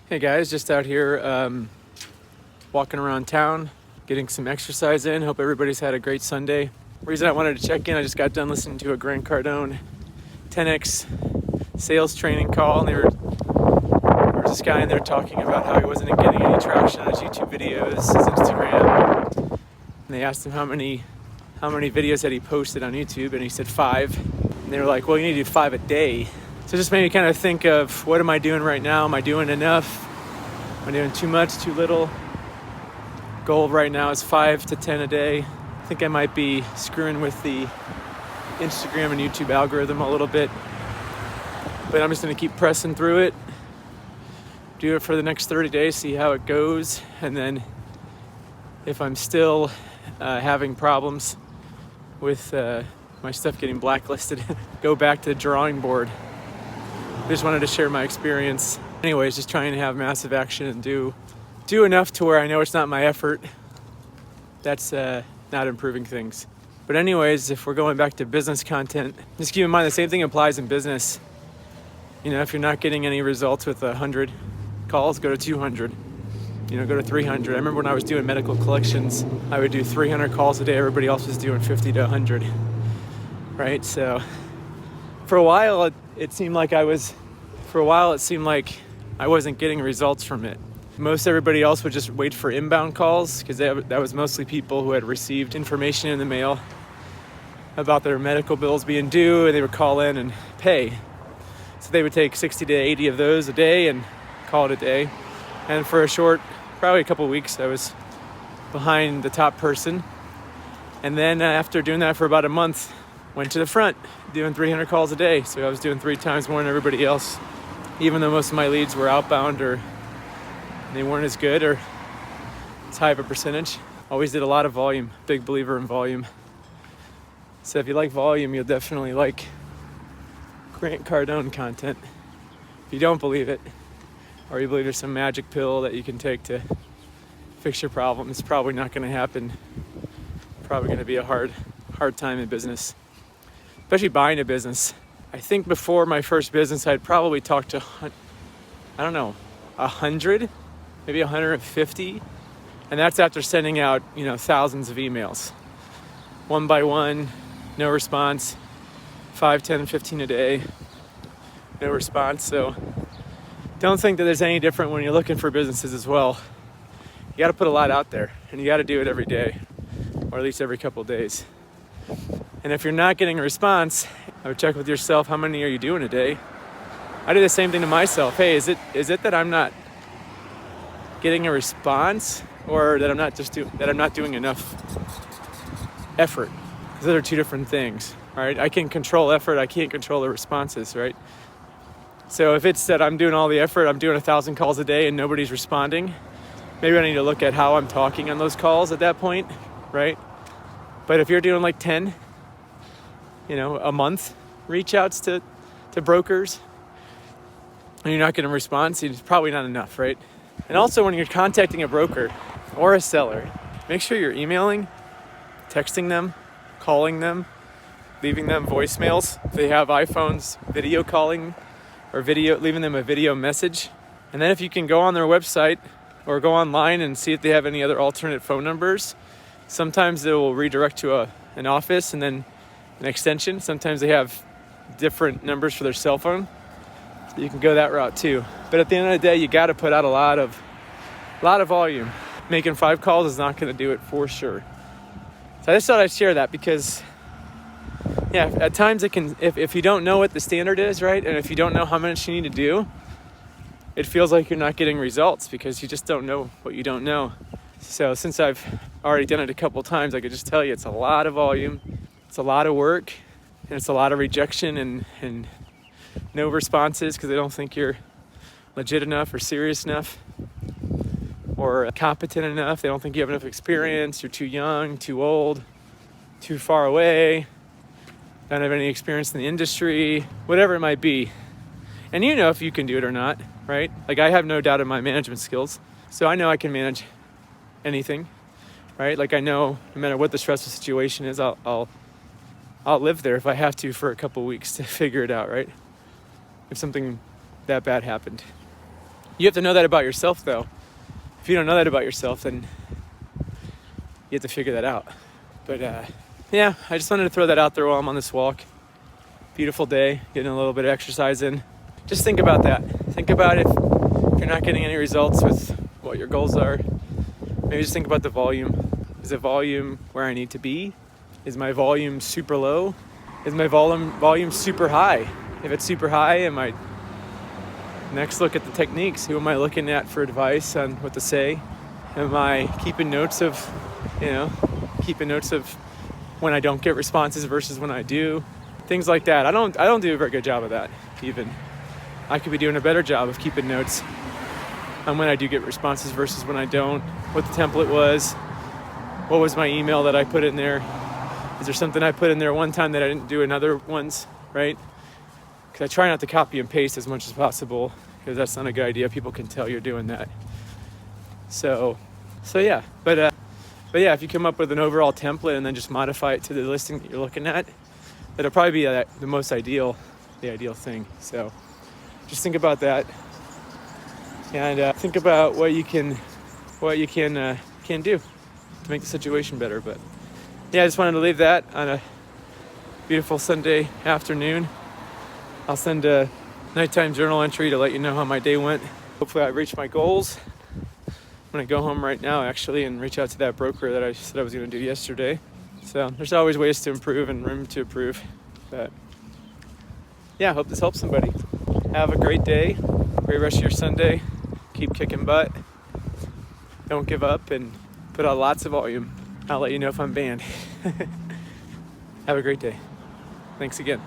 Hey guys, just out here walking around town, getting some exercise in. Hope everybody's had a great Sunday. Reason I wanted to check in, I just got done listening to a Grant Cardone 10X sales training call, and there was this guy in there talking about how he wasn't getting any traction on his YouTube videos, his Instagram. And they asked him how many videos that he posted on YouTube, and he said 5. And they were like, well, you need to do 5 a day. So it just made me kind of think of, what am I doing right now? Am I doing enough? Am I doing too much, too little? Goal right now is 5 to 10 a day. I think I might be screwing with the Instagram and YouTube algorithm a little bit. But I'm just going to keep pressing through it. Do it for the next 30 days, see how it goes. And then if I'm still having problems with my stuff getting blacklisted, go back to the drawing board. I just wanted to share my experience. Anyways, just trying to have massive action and do enough to where I know it's not my effort. That's not improving things. But anyways, if we're going back to business content, just keep in mind the same thing applies in business. You know, if you're not getting any results with 100 calls, go to 200. You know, go to 300. I remember when I was doing medical collections, I would do 300 calls a day. Everybody else was doing 50 to 100, right? So for a while, it seemed like I wasn't getting results from it. Most everybody else would just wait for inbound calls, because that was mostly people who had received information in the mail about their medical bills being due, and they would call in and pay. So they would take 60 to 80 of those a day and call it a day. And for a short, probably a couple of weeks, I was behind the top person. And then after doing that for about a month, went to the front, doing 300 calls a day. So I was doing 3 times more than everybody else, even though most of my leads were outbound or they weren't as good or as high of a percentage. Always did a lot of volume, big believer in volume. So if you like volume, you'll definitely like Grant Cardone content. If you don't believe it, or you believe there's some magic pill that you can take to fix your problem, it's probably not going to happen. Probably going to be a hard time in business, especially buying a business. I think before my first business, I'd probably talked to, 100, maybe 150. And that's after sending out, thousands of emails. One by one, no response. 5, 10, 15 a day, no response. So don't think that there's any different when you're looking for businesses as well. You got to put a lot out there, and you got to do it every day, or at least every couple of days. And if you're not getting a response, I would check with yourself, how many are you doing a day? I do the same thing to myself. Hey, is it that I'm not getting a response, or that I'm not doing enough effort? Because those are 2 different things, right? I can control effort, I can't control the responses, right? So if it's that I'm doing all the effort, I'm doing 1,000 calls a day and nobody's responding, maybe I need to look at how I'm talking on those calls at that point, right? But if you're doing like 10, a month reach outs to brokers, and you're not getting a response, it's probably not enough, right? And also when you're contacting a broker or a seller, make sure you're emailing, texting them, calling them, leaving them voicemails. If they have iPhones, video calling, or leaving them a video message. And then if you can go on their website or go online and see if they have any other alternate phone numbers. Sometimes they will redirect to an office and then an extension. Sometimes they have different numbers for their cell phone. So you can go that route too. But at the end of the day, you got to put out a lot of volume. Making 5 calls is not going to do it for sure. So I just thought I'd share that because, at times it can, if you don't know what the standard is, right, and if you don't know how much you need to do, it feels like you're not getting results because you just don't know what you don't know. So since I've already done it a couple times, I could just tell you it's a lot of volume, it's a lot of work, and it's a lot of rejection and no responses because they don't think you're legit enough or serious enough or competent enough. They don't think you have enough experience, you're too young, too old, too far away, don't have any experience in the industry, whatever it might be. And you know if you can do it or not, right? Like I have no doubt in my management skills. So I know I can manage anything, right? Like I know no matter what the stressful situation is, I'll live there if I have to for a couple weeks to figure it out, right? If something that bad happened. You have to know that about yourself, though. If you don't know that about yourself, then you have to figure that out. But yeah, I just wanted to throw that out there while I'm on this walk. Beautiful day, getting a little bit of exercise in. Just think about that. Think about if you're not getting any results with what your goals are. Maybe just think about the volume. Is the volume where I need to be? Is my volume super low? Is my volume super high? If it's super high, am I next look at the techniques? Who am I looking at for advice on what to say? Am I keeping notes of when I don't get responses versus when I do? Things like that. I don't do a very good job of that even. I could be doing a better job of keeping notes on when I do get responses versus when I don't, what the template was, what was my email that I put in there. Is there something I put in there one time that I didn't do in other ones, right? Because I try not to copy and paste as much as possible, because that's not a good idea. People can tell you're doing that. So yeah. But yeah, if you come up with an overall template and then just modify it to the listing that you're looking at, that'll probably be the most ideal thing. So just think about that, and think about what you can do to make the situation better. But yeah, I just wanted to leave that on a beautiful Sunday afternoon. I'll send a nighttime journal entry to let you know how my day went. Hopefully I reached my goals. I'm gonna go home right now actually and reach out to that broker that I said I was gonna do yesterday. So there's always ways to improve and room to improve. But yeah, I hope this helps somebody. Have a great day, great rest of your Sunday. Keep kicking butt. Don't give up and put out lots of volume. I'll let you know if I'm banned. Have a great day. Thanks again.